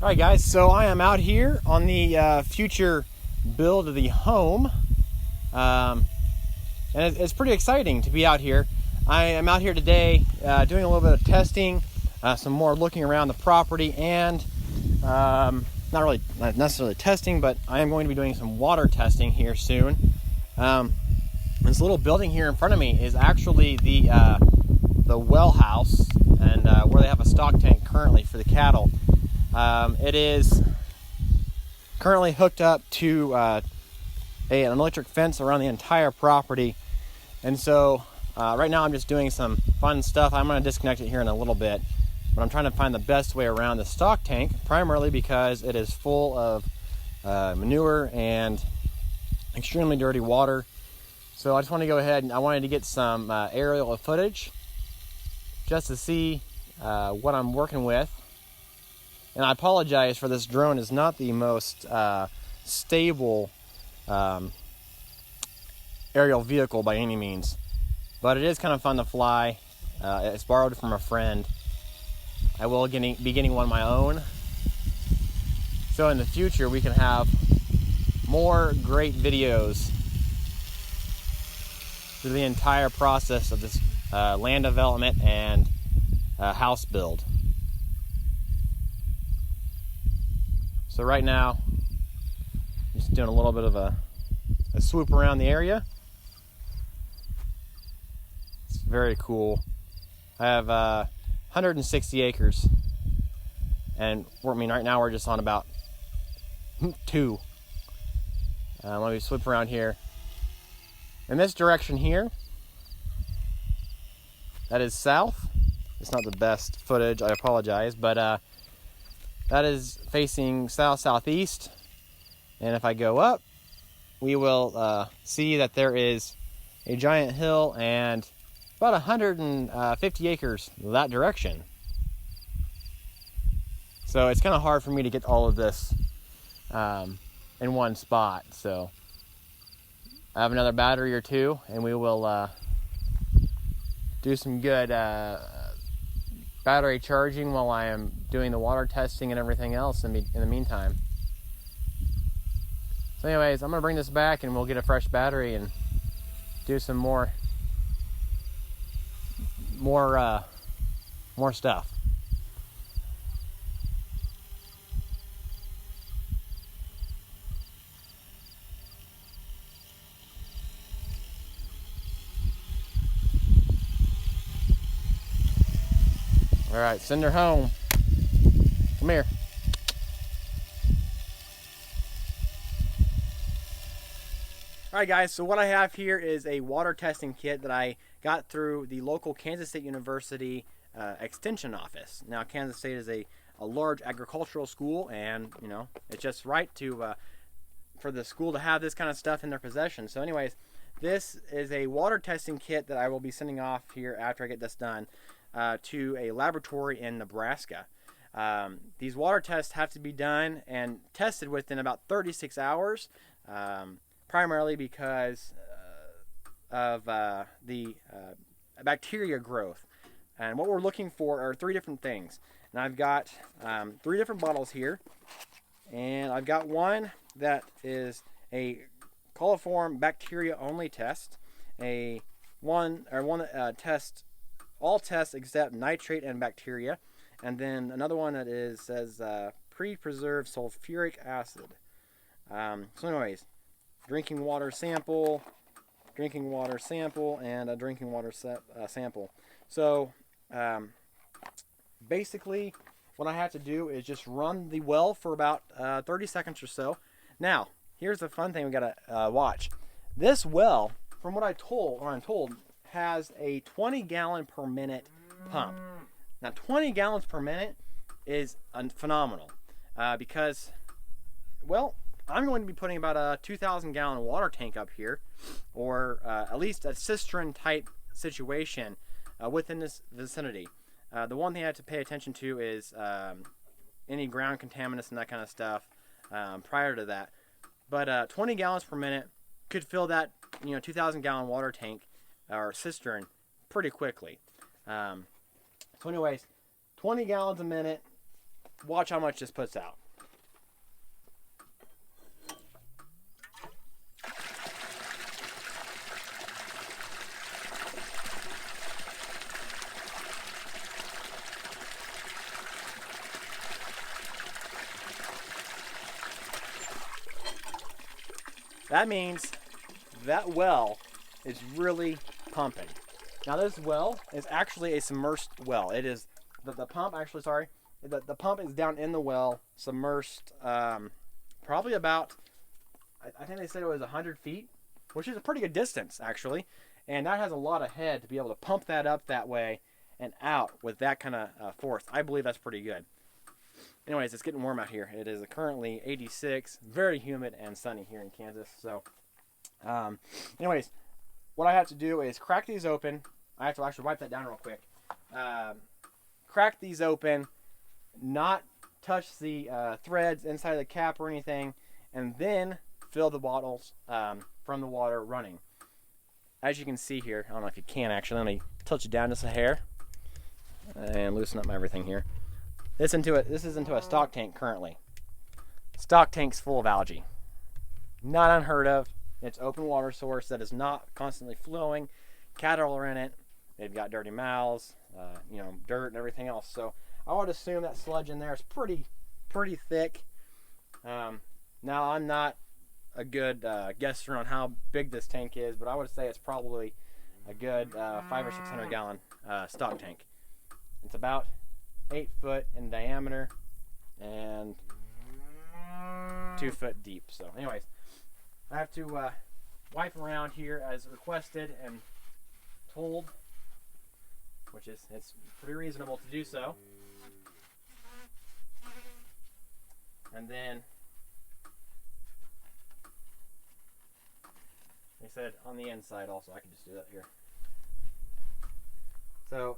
Alright guys, so I am out here on the future build of the home, and it's pretty exciting to be out here. I am out here today doing a little bit of testing, some more looking around the property, and not necessarily testing, but I am going to be doing some water testing here soon. This little building here in front of me is actually the well house, and where they have a stock tank currently for the cattle. It is currently hooked up to an electric fence around the entire property, and so right now I'm just doing some fun stuff. I'm going to disconnect it here in a little bit, but I'm trying to find the best way around the stock tank, primarily because it is full of manure and extremely dirty water. So I just want to go ahead and I wanted to get some aerial footage just to see what I'm working with. And I apologize for this drone is not the most stable aerial vehicle by any means, but it is kind of fun to fly. It's borrowed from a friend. I will be getting one of my own, so in the future we can have more great videos through the entire process of this land development and house build. So right now, just doing a little bit of a swoop around the area. It's very cool. I have 160 acres, and right now we're just on about 2. Let me swoop around here. In this direction here, that is south. It's not the best footage, I apologize, but that is facing south-southeast, and if I go up, we will see that there is a giant hill and about 150 acres that direction. So it's kind of hard for me to get all of this in one spot. So I have another battery or two, and we will do some good battery charging while I am doing the water testing and everything else in the meantime. So anyways, I'm going to bring this back and we'll get a fresh battery and do some more stuff. All right, send her home. Come here. All right, guys, so what I have here is a water testing kit that I got through the local Kansas State University extension office. Now, Kansas State is a large agricultural school, and you know it's just right to for the school to have this kind of stuff in their possession. So anyways, this is a water testing kit that I will be sending off here after I get this done to a laboratory in Nebraska. These water tests have to be done and tested within about 36 hours, primarily because of the bacteria growth. And what we're looking for are 3 different things. And I've got 3 different bottles here, and I've got one that is a coliform bacteria only test, one that tests all tests except nitrate and bacteria, and then another one that says pre-preserved sulfuric acid. So anyways, drinking water sample, and a drinking water sample. So basically what I have to do is just run the well for about 30 seconds or so. Now, here's the fun thing we gotta watch. This well, from what I'm told, has a 20 gallon per minute pump. Now 20 gallons per minute is phenomenal because, well, I'm going to be putting about a 2,000 gallon water tank up here, or at least a cistern type situation within this vicinity. The one thing I have to pay attention to is any ground contaminants and that kind of stuff prior to that. But 20 gallons per minute could fill that 2,000 gallon water tank or cistern pretty quickly. So anyways, 20 gallons a minute, watch how much this puts out. That means that well is really pumping. Now this well is actually a submerged well. It is the pump actually, sorry, the pump is down in the well, submerged, probably about, I think they said it was 100 feet, which is a pretty good distance actually. And that has a lot of head to be able to pump that up that way and out with that kind of force. I believe that's pretty good. Anyways, it's getting warm out here. It is currently 86, very humid and sunny here in Kansas. So, anyways, what I have to do is crack these open. I have to actually wipe that down real quick. Crack these open, not touch the threads inside of the cap or anything, and then fill the bottles from the water running. As you can see here, I don't know if you can actually, let me touch it down just a hair and loosen up my everything here. This is into a stock tank currently. Stock tank's full of algae. Not unheard of. It's open water source that is not constantly flowing. Cattle are in it. They've got dirty mouths, dirt and everything else. So I would assume that sludge in there is pretty thick. Now I'm not a good guesser on how big this tank is, but I would say it's probably a good 500 or 600 gallon stock tank. It's about 8 foot in diameter and 2 foot deep. So anyways, I have to wipe around here as requested and told, which is, it's pretty reasonable to do so. And then they said on the inside also, I can just do that here. So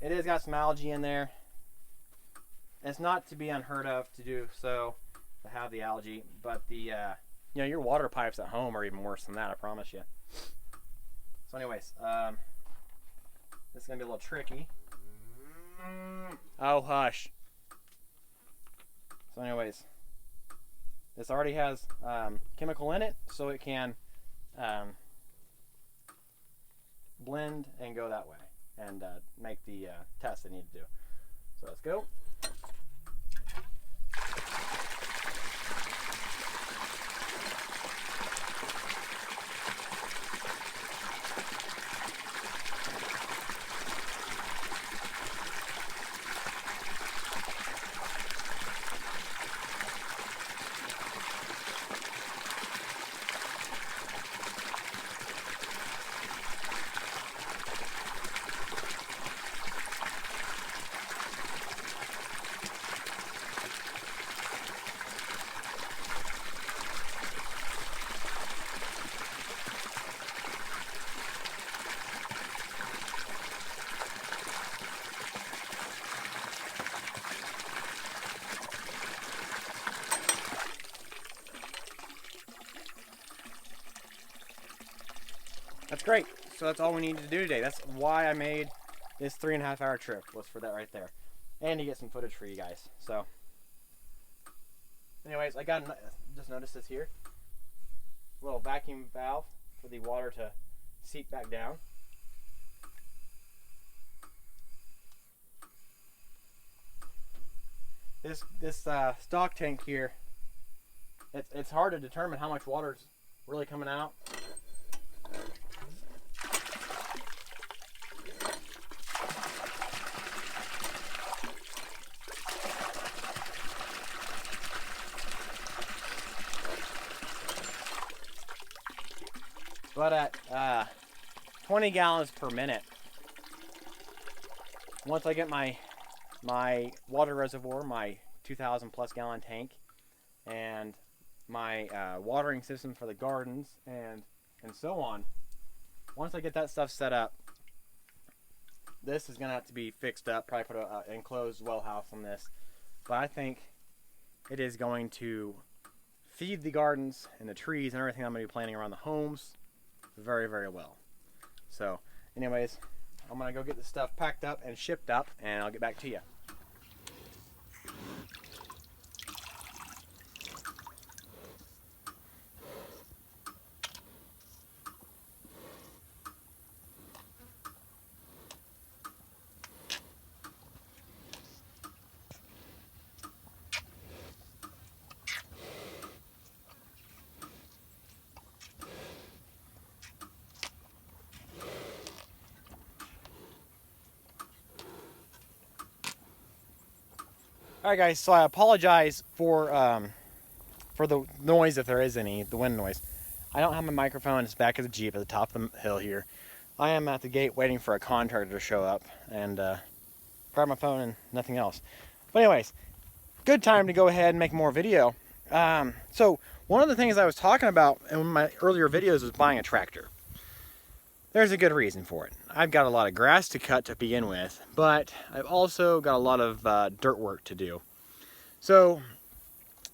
it has got some algae in there. It's not to be unheard of to do so, to have the algae, but the your water pipes at home are even worse than that, I promise you. So anyways, this is gonna be a little tricky. Oh hush. So anyways, this already has chemical in it, so it can blend and go that way and make the test they need to do. So let's go. That's great. So that's all we need to do today. That's why I made this 3.5 hour trip, was for that right there. And to get some footage for you guys. So anyways, I just noticed this here. Little vacuum valve for the water to seep back down. This stock tank here, it's hard to determine how much water is really coming out. But at 20 gallons per minute, once I get my water reservoir, my 2,000 plus gallon tank, and my watering system for the gardens and so on, once I get that stuff set up, this is gonna have to be fixed up, probably put an enclosed well house on this, but I think it is going to feed the gardens and the trees and everything I'm gonna be planting around the homes very, very well. So anyways, I'm gonna go get this stuff packed up and shipped up, and I'll get back to you. All right, guys. So I apologize for the noise, if there is any, the wind noise. I don't have my microphone. It's back of the Jeep at the top of the hill here. I am at the gate waiting for a contractor to show up and grab my phone and nothing else. But anyways, good time to go ahead and make more video. So one of the things I was talking about in my earlier videos was buying a tractor. There's a good reason for it. I've got a lot of grass to cut to begin with, but I've also got a lot of dirt work to do. So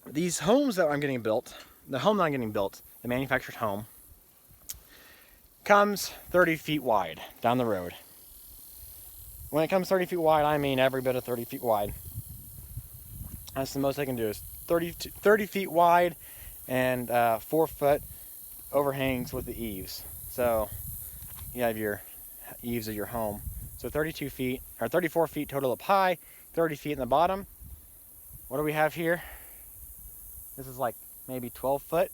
these homes that I'm getting built, the home that I'm getting built, the manufactured home, comes 30 feet wide down the road. When it comes 30 feet wide, I mean every bit of 30 feet wide. That's the most I can do is 30 feet wide and 4-foot overhangs with the eaves. So you have your eaves of your home. So 32 feet, or 34 feet total up high, 30 feet in the bottom. What do we have here? This is like maybe 12 foot.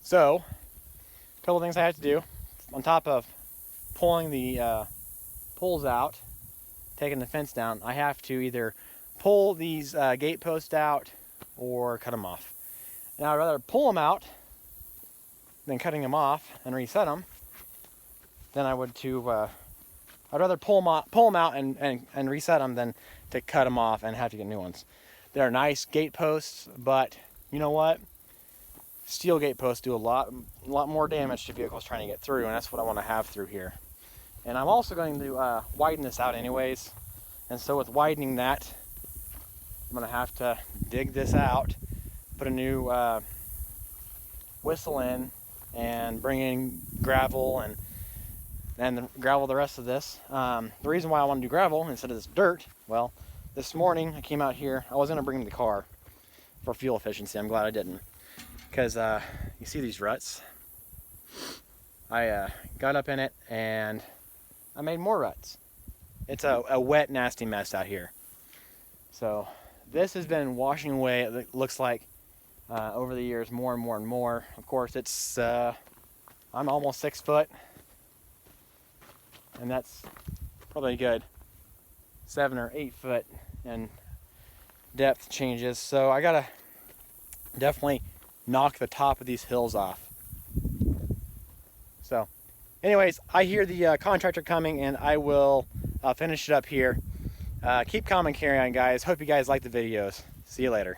So a couple things I have to do. On top of pulling the poles out, taking the fence down, I have to either pull these gate posts out or cut them off. Now I'd rather pull them out than cutting them off and reset them than I would to, I'd rather pull them out and reset them than to cut them off and have to get new ones. They're nice gate posts, but you know what? Steel gate posts do a lot more damage to vehicles trying to get through, and that's what I want to have through here. And I'm also going to widen this out anyways, and so with widening that, I'm going to have to dig this out, put a new whistle in, and bring in gravel and gravel the rest of this. The reason why I want to do gravel instead of this dirt, well, this morning I came out here. I was going to bring the car for fuel efficiency. I'm glad I didn't, because you see these ruts. I got up in it and I made more ruts. It's a wet, nasty mess out here. So this has been washing away, it looks like, over the years, more and more and more. Of course, it's I'm almost 6 foot, and that's probably a good 7 or 8 foot in depth changes. So I gotta definitely knock the top of these hills off. So anyways, I hear the contractor coming, and I will finish it up here. Keep commenting, carry on, guys. Hope you guys like the videos. See you later.